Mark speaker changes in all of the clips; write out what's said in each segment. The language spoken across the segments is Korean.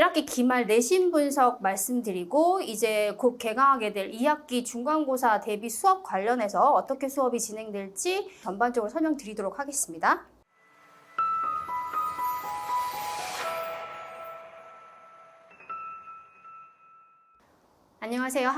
Speaker 1: 1학기 기말 내신 분석 말씀드리고 이제 곧 개강하게 될 2학기 중간고사 대비 수업 관련해서 어떻게 수업이 진행될지 전반적으로 설명드리도록 하겠습니다. 안녕하세요.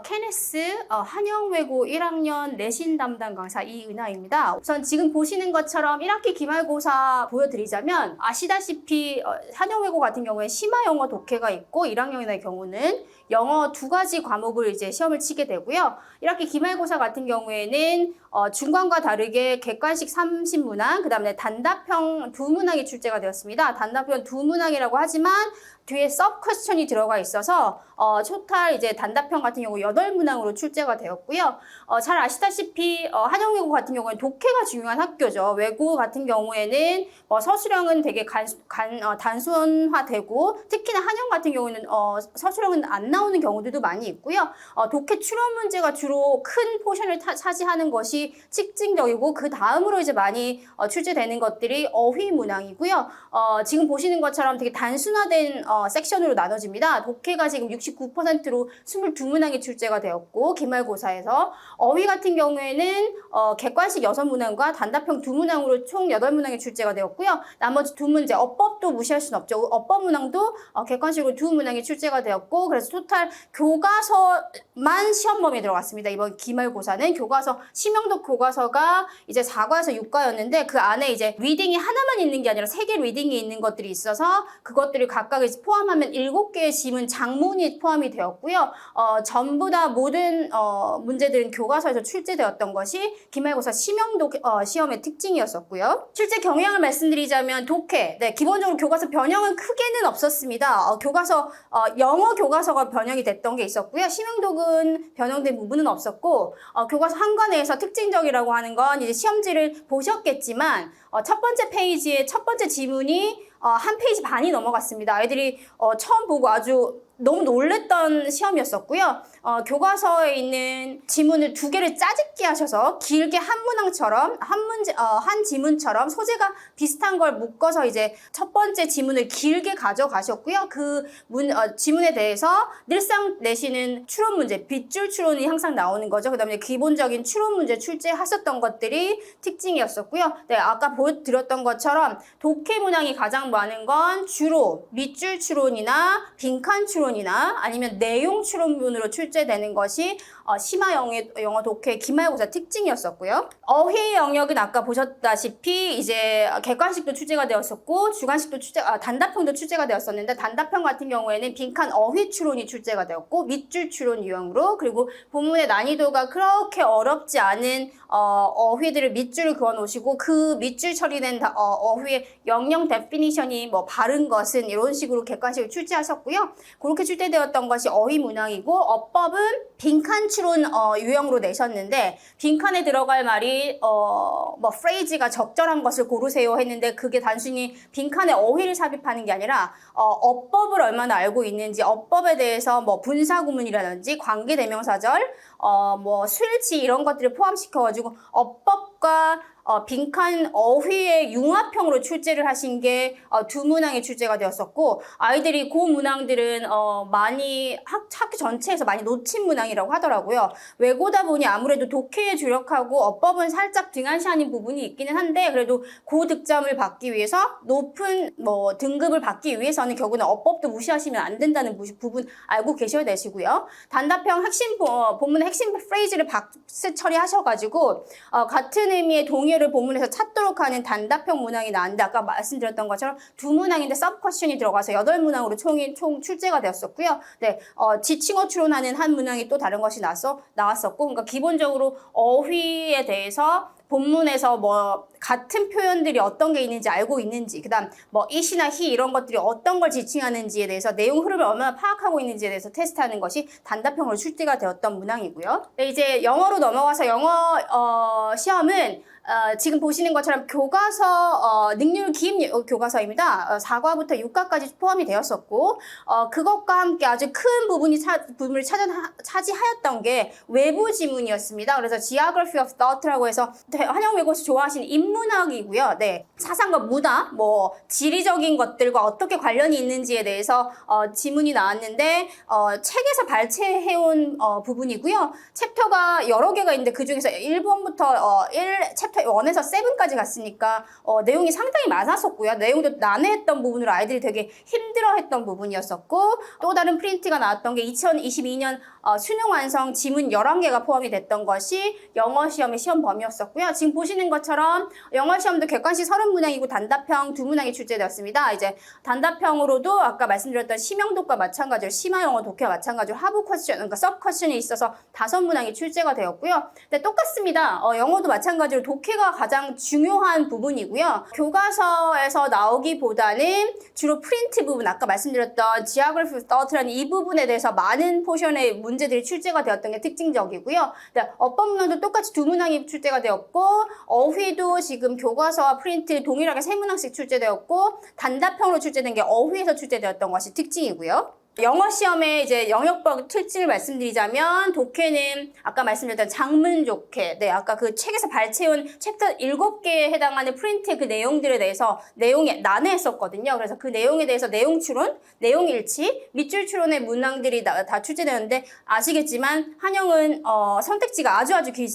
Speaker 1: 케네스 한영외고 1학년 내신 담당 강사 이은하입니다. 우선 지금 보시는 것처럼 1학기 기말고사 보여드리자면 아시다시피 한영외고 같은 경우에 심화 영어 독해가 있고 1학년의 경우는 영어 두 가지 과목을 이제 시험을 치게 되고요. 1학기 기말고사 같은 경우에는 중간과 다르게 객관식 30문항, 그 다음에 단답형 2문항이 출제가 되었습니다. 단답형 2문항이라고 하지만 뒤에 서브 퀘스천이 들어가 있어서 토탈 이제 단답형 같은 경우 8문항으로 출제가 되었고요. 잘 아시다시피 한영외고 같은 경우는 독해가 중요한 학교죠. 외고 같은 경우에는 서술형은 되게 단순화되고 특히나 한영 같은 경우는 서술형은 안 나오는 경우들도 많이 있고요. 독해 추론 문제가 주로 큰 포션을 차지하는 것이 특징적이고 그 다음으로 이제 많이 출제되는 것들이 어휘 문항이고요. 지금 보시는 것처럼 되게 단순화된 섹션으로 나눠집니다. 독해가 지금 69%로 22문항이 출제가 되었고 기말고사에서 어휘 같은 경우에는 객관식 6문항과 단답형 2문항으로 총 8문항이 출제가 되었고요. 나머지 두 문제 어법도 무시할 수는 없죠. 어법 문항도 객관식으로 2문항이 출제가 되었고 그래서 토탈 교과서만 시험 범위에 들어갔습니다. 이번 기말고사는 교과서 심형독 교과서가 이제 4과에서 6과였는데 그 안에 이제 리딩이 하나만 있는 게 아니라 3개 리딩이 있는 것들이 있어서 그것들을 각각 포함하면 7개의 지문 장문이 포함이 되었고요. 전부 다 모든 문제들은 교과서에서 출제되었던 것이 기말고사 심형독 시험의 특징이었었고요. 실제 경향을 말씀드리자면 독해, 기본적으로 교과서 변형은 크게는 없었습니다. 교과서 영어 교과서가 변형이 됐던 게 있었고요. 심형독은 변형된 부분은 없었고 교과서 한 권에서 특징적이라고 하는 건 이제 시험지를 보셨겠지만 첫 번째 페이지에 첫 번째 지문이 한 페이지 반이 넘어갔습니다. 아이들이 처음 보고 아주 너무 놀랬던 시험이었었고요. 교과서에 있는 지문을 2개를 짜집기 하셔서 길게 한 문항처럼 한 지문처럼 소재가 비슷한 걸 묶어서 이제 첫 번째 지문을 길게 가져가셨고요. 그 지문에 대해서 늘상 내시는 추론 문제, 빗줄 추론이 항상 나오는 거죠. 그 다음에 기본적인 추론 문제 출제하셨던 것들이 특징이었었고요. 네, 아까 보여드렸던 것처럼 독해 문항이 가장 많은 건 주로 밑줄 추론이나 빈칸 추론이나 아니면 내용 추론문으로 출제되는 것이 심화 영어 독해 기말고사 특징이었었고요. 어휘 영역은 아까 보셨다시피 이제 객관식도 출제가 되었었고 주관식도 단답형도 출제가 되었었는데 단답형 같은 경우에는 빈칸 어휘 추론이 출제가 되었고 밑줄 추론 유형으로 그리고 본문의 난이도가 그렇게 어렵지 않은 어휘들을 밑줄을 그어 놓으시고 그 밑줄 처리된 어휘의 영영 데피니션이 바른 것은 이런 식으로 객관식을 출제하셨고요. 그렇게 출제되었던 것이 어휘 문항이고 어법은 빈칸 추론 유형으로 내셨는데 빈칸에 들어갈 말이 프레이즈가 적절한 것을 고르세요 했는데 그게 단순히 빈칸에 어휘를 삽입하는 게 아니라 어법을 얼마나 알고 있는지 어법에 대해서 분사구문이라든지 관계대명사절 수일치 이런 것들을 포함시켜가지고 어법과 빈칸 어휘의 융합형으로 출제를 하신 게 2문항이 출제가 되었었고 아이들이 그 문항들은 많이 학교 전체에서 많이 놓친 문항이라고 하더라고요. 외고다 보니 아무래도 독해에 주력하고 어법은 살짝 등한시하는 부분이 있기는 한데 그래도 고득점을 받기 위해서 높은 등급을 받기 위해서는 결국은 어법도 무시하시면 안 된다는 부분 알고 계셔야 되시고요. 단답형 핵심 본문의 핵심 프레이즈를 박스 처리하셔가지고 같은 의미의 동의어를 본문에서 찾도록 하는 단답형 문항이 나왔는데 아까 말씀드렸던 것처럼 2문항인데 서브 퀘스천이 들어가서 8문항으로 총 출제가 되었었고요. 네, 지칭어 추론하는 한 문항이 또 다른 것이 나왔었고 그러니까 기본적으로 어휘에 대해서 본문에서 같은 표현들이 어떤 게 있는지 알고 있는지 그다음 it이나 he 이런 것들이 어떤 걸 지칭하는지에 대해서 내용 흐름을 얼마나 파악하고 있는지에 대해서 테스트하는 것이 단답형으로 출제가 되었던 문항이고요. 네, 이제 영어로 넘어가서 영어 시험은 지금 보시는 것처럼 교과서 능률 기입 교과서입니다. 4과부터 6과까지 포함이 되었었고 그것과 함께 아주 큰 부분을 차지하였던 게 외부 지문이었습니다. 그래서 Geography of Thought라고 해서 한영 외국어에서 좋아하시는 인문학이고요. 네, 사상과 문화, 뭐 지리적인 것들과 어떻게 관련이 있는지에 대해서 지문이 나왔는데 책에서 발췌해온 부분이고요. 챕터가 여러 개가 있는데 그 중에서 1번부터 챕터 1에서 7까지 갔으니까 내용이 상당히 많았었고요. 내용도 난해했던 부분으로 아이들이 되게 힘들어했던 부분이었었고, 또 다른 프린트가 나왔던 게 2022년 수능 완성 지문 11개가 포함이 됐던 것이 영어 시험의 시험 범위였었고요. 지금 보시는 것처럼 영어 시험도 객관식 30문항이고 단답형 2문항이 출제되었습니다. 이제 단답형으로도 아까 말씀드렸던 심영독과 마찬가지로 심화 영어 독해와 마찬가지로 하부 퀘스천, 그러니까 서브 퀘스천이 있어서 5문항이 출제가 되었고요. 근데 똑같습니다. 영어도 마찬가지로 독해가 가장 중요한 부분이고요. 교과서에서 나오기보다는 주로 프린트 부분, 아까 말씀드렸던 Geography of Thought라는 이 부분에 대해서 많은 포션의 문제들이 출제가 되었던 게 특징적이고요. 네, 어법 문항도 똑같이 2문항이 출제가 되었고, 어휘도 지금 교과서와 프린트 동일하게 3문항씩 출제되었고, 단답형으로 출제된 게 어휘에서 출제되었던 것이 특징이고요. 영어 시험에 이제 영역법 특징을 말씀드리자면, 독해는 아까 말씀드렸던 장문 독해, 네, 아까 그 책에서 발췌온 챕터 7개에 해당하는 프린트의 그 내용들에 대해서 내용이 난해했었거든요. 그래서 그 내용에 대해서 내용 추론, 내용 일치, 밑줄 추론의 문항들이 다 출제되는데, 아시겠지만 한영은 선택지가 아주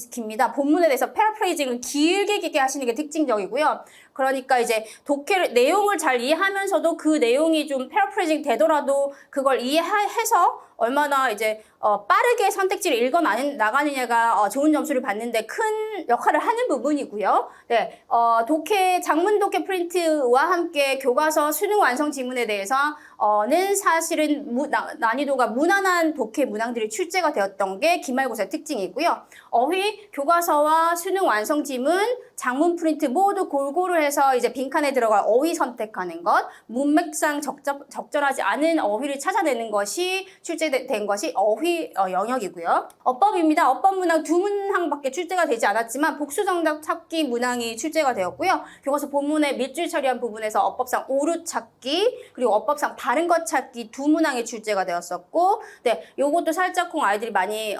Speaker 1: 깁니다. 본문에 대해서 패러프레이징을 길게 하시는 게 특징적이고요. 그러니까 이제 독해를 내용을 잘 이해하면서도 그 내용이 좀 패러프레이징 되더라도 그걸 이해해서 얼마나 이제 빠르게 선택지를 읽어 나가느냐가 좋은 점수를 받는데 큰 역할을 하는 부분이고요. 네, 독해, 장문 독해 프린트와 함께 교과서 수능 완성 지문에 대해서는 사실은 난이도가 무난한 독해 문항들이 출제가 되었던 게 기말고사의 특징이고요. 어휘, 교과서와 수능 완성 지문, 장문 프린트 모두 골고루 해서 이제 빈칸에 들어갈 어휘 선택하는 것, 문맥상 적절하지 않은 어휘를 찾아내는 것이 출제된 것이 어휘 영역이고요. 어법입니다. 어법 문항 2문항밖에 출제가 되지 않았지만 복수 정답 찾기 문항이 출제가 되었고요. 교과서 본문의 밑줄 처리한 부분에서 어법상 오류 찾기, 그리고 어법상 바른 것 찾기 2문항이 출제가 되었었고, 네, 요것도 살짝쿵 아이들이 많이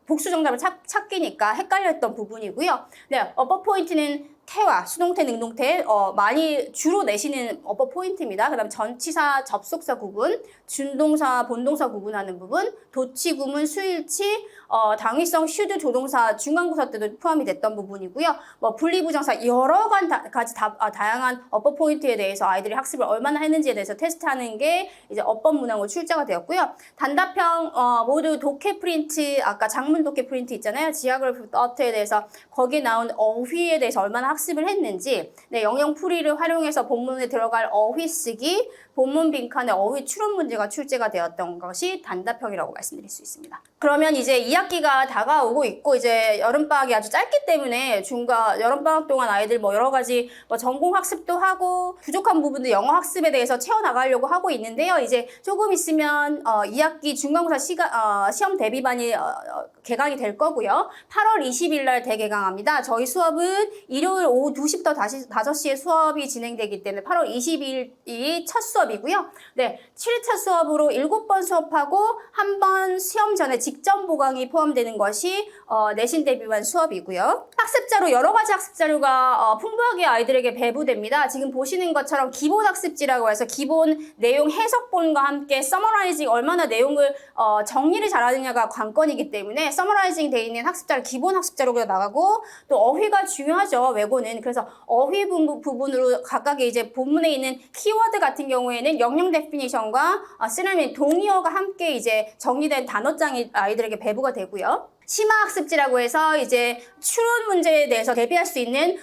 Speaker 1: 복수 정답을 찾기니까 헷갈렸던 부분이고요. 네, 어법 포인트는 태와 수동태, 능동태 많이 주로 내시는 어법 포인트입니다. 그다음 전치사, 접속사 구분, 준동사, 본동사 구분하는 부분, 도치 구문, 수일치, 당위성, 슈드, 조동사 중간고사 때도 포함이 됐던 부분이고요. 뭐 분리부정사 여러 가지 다양한 어법 포인트에 대해서 아이들이 학습을 얼마나 했는지에 대해서 테스트하는 게 이제 어법 문항으로 출제가 되었고요. 단답형 모두 독해 프린트, 아까 장문 독해 프린트 있잖아요. Geography of Thought에 대해서 거기에 나온 어휘에 대해서 얼마나 학습을 했는지, 네, 영영풀이를 활용해서 본문에 들어갈 어휘 쓰기, 본문 빈칸에 어휘 추론 문제가 출제가 되었던 것이 단답형이라고 말씀드릴 수 있습니다. 그러면 이제 2학기가 다가오고 있고, 이제 여름방학이 아주 짧기 때문에 여름방학 동안 아이들 뭐 여러 가지 전공 학습도 하고 부족한 부분도 영어 학습에 대해서 채워나가려고 하고 있는데요. 이제 조금 있으면 2학기 중간고사 시험 대비반이 개강이 될 거고요. 8월 20일 날 대개강합니다. 저희 수업은 일요일 오후 2시부터 다시 5시에 수업이 진행되기 때문에 8월 20일이 첫 수업이고요. 네, 7차 수업으로 7번 수업하고 한 번 시험 전에 직전 보강이 포함되는 것이 내신 대비반 수업이고요. 학습자료, 여러 가지 학습자료가 풍부하게 아이들에게 배부됩니다. 지금 보시는 것처럼 기본 학습지라고 해서 기본 내용 해석본과 함께 서머라이징, 얼마나 내용을 정리를 잘하느냐가 관건이기 때문에 서머라이징 돼 있는 학습자료, 기본 학습자료가 나가고, 또 어휘가 중요하죠, 외고는. 그래서 어휘 부분으로 각각의 이제 본문에 있는 키워드 같은 경우에는 영영 데피니션과 쓰려면 동의어가 함께 이제 정리된 단어장이 아이들에게 배부가 되고요. 심화학습지라고 해서 이제 추론 문제에 대해서 대비할 수 있는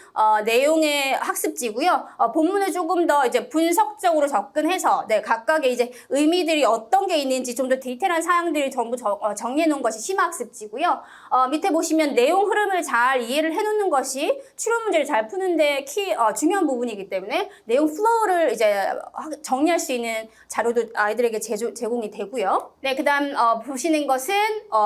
Speaker 1: 내용의 학습지고요. 본문을 조금 더 이제 분석적으로 접근해서, 네, 각각의 이제 의미들이 어떤 게 있는지 좀 더 디테일한 사항들을 전부 정리해 놓은 것이 심화학습지고요. 밑에 보시면 내용 흐름을 잘 이해를 해 놓는 것이 추론 문제를 잘 푸는데 중요한 부분이기 때문에 내용 플로우를 이제 정리할 수 있는 자료도 아이들에게 제공이 되고요. 네, 그다음 보시는 것은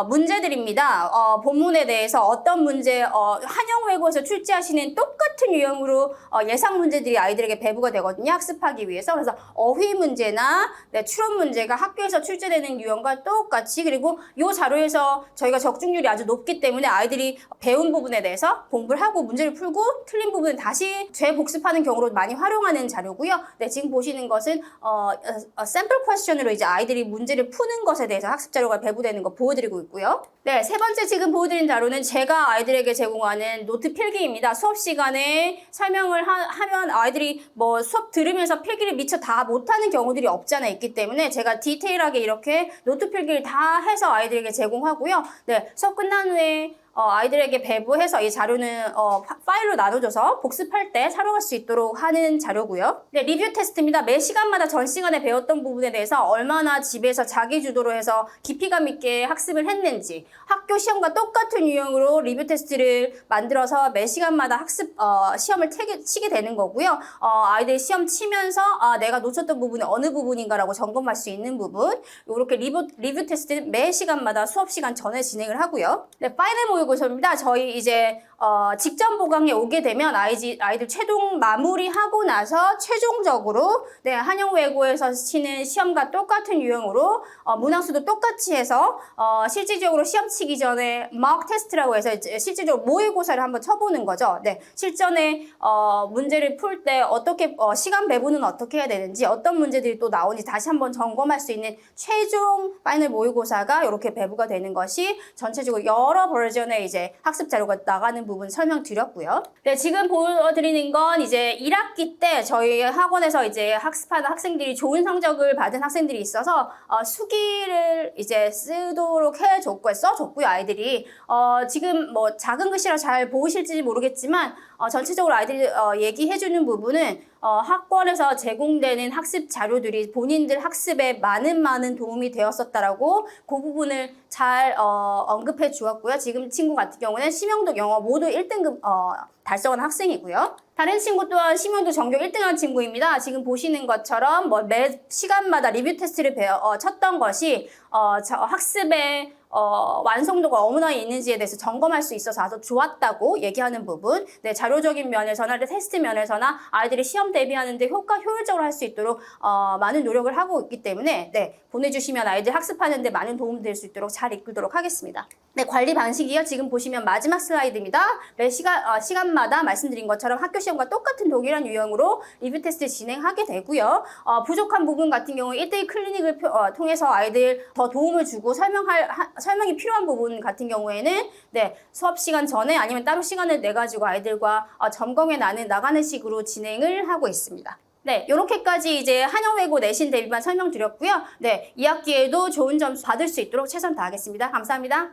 Speaker 1: 문제들입니다. 있습니다. 본문에 대해서 어떤 문제, 한영외고에서 출제하시는 똑같은 유형으로 예상 문제들이 아이들에게 배부가 되거든요. 학습하기 위해서. 그래서 어휘 문제나 추론 문제가 학교에서 출제되는 유형과 똑같이, 그리고 이 자료에서 저희가 적중률이 아주 높기 때문에 아이들이 배운 부분에 대해서 공부를 하고 문제를 풀고 틀린 부분은 다시 재복습하는 경우로 많이 활용하는 자료고요. 네, 지금 보시는 것은 샘플 퀘스천으로 이제 아이들이 문제를 푸는 것에 대해서 학습 자료가 배부되는 거 보여드리고 있고요. 네, 세 번째 지금 보여드린 자료는 제가 아이들에게 제공하는 노트 필기입니다. 수업 시간에 설명을 하면 아이들이 뭐 수업 들으면서 필기를 미처 다 못하는 경우들이 없지 않아 있기 때문에 제가 디테일하게 이렇게 노트 필기를 다 해서 아이들에게 제공하고요. 네, 수업 끝난 후에 아이들에게 배부해서 이 자료는 파일로 나눠줘서 복습할 때 사용할 수 있도록 하는 자료고요. 네, 리뷰 테스트입니다. 매 시간마다 전 시간에 배웠던 부분에 대해서 얼마나 집에서 자기 주도로 해서 깊이감 있게 학습을 했는지, 학교 시험과 똑같은 유형으로 리뷰 테스트를 만들어서 매 시간마다 학습 시험을 치게 되는 거고요. 아이들이 시험 치면서 내가 놓쳤던 부분이 어느 부분인가라고 점검할 수 있는 부분, 이렇게 리뷰 테스트 매 시간마다 수업 시간 전에 진행을 하고요. 네, 파이널 모의고사입니다. 저희 이제 직전 보강에 오게 되면 아이들 최종 마무리하고 나서 최종적으로 네, 한영외고에서 치는 시험과 똑같은 유형으로 문항수도 똑같이 해서 실질적으로 시험 치기 전에 mock 테스트라고 해서 이제 실질적으로 모의고사를 한번 쳐보는 거죠. 네, 실전에 문제를 풀 때 어떻게 시간 배분은 어떻게 해야 되는지, 어떤 문제들이 또 나오는지 다시 한번 점검할 수 있는 최종 파이널 모의고사가 이렇게 배부가 되는 것이 전체적으로 여러 버전의 이제 학습 자료가 나가는 부분 설명드렸고요. 네, 지금 보여드리는 건 이제 1학기 때 저희 학원에서 이제 학습하는 학생들이 좋은 성적을 받은 학생들이 있어서 수기를 이제 쓰도록 써줬고요, 아이들이. 지금 뭐 작은 글씨라 잘 보이실지 모르겠지만 전체적으로 아이들이 얘기해주는 부분은 학원에서 제공되는 학습 자료들이 본인들 학습에 많은 도움이 되었었다라고 그 부분을 잘 언급해 주었고요. 지금 친구 같은 경우는 심영도 영어 모두 1등급 달성한 학생이고요. 다른 친구 또한 심영도 전교 1등한 친구입니다. 지금 보시는 것처럼 매 시간마다 리뷰 테스트를 쳤던 것이 학습에 완성도가 어느 있는지에 대해서 점검할 수 있어서 아주 좋았다고 얘기하는 부분, 네, 자료적인 면에서나 테스트 면에서나 아이들이 시험 대비하는데 효율적으로 할 수 있도록 많은 노력을 하고 있기 때문에 네, 보내주시면 아이들 학습하는데 많은 도움이 될 수 있도록 잘 이끌도록 하겠습니다. 네, 관리 방식이요. 지금 보시면 마지막 슬라이드입니다. 매 시간마다 말씀드린 것처럼 학교 시험과 똑같은 동일한 유형으로 리뷰 테스트 진행하게 되고요. 부족한 부분 같은 경우 1대1 클리닉을 통해서 아이들 더 도움을 주고 설명이 필요한 부분 같은 경우에는 네, 수업 시간 전에 아니면 따로 시간을 내 가지고 아이들과 점검해 나가는 식으로 진행을 하고 있습니다. 네, 요렇게까지 이제 한영외고 내신 대비만 설명드렸고요. 네, 2학기에도 좋은 점수 받을 수 있도록 최선 다하겠습니다. 감사합니다.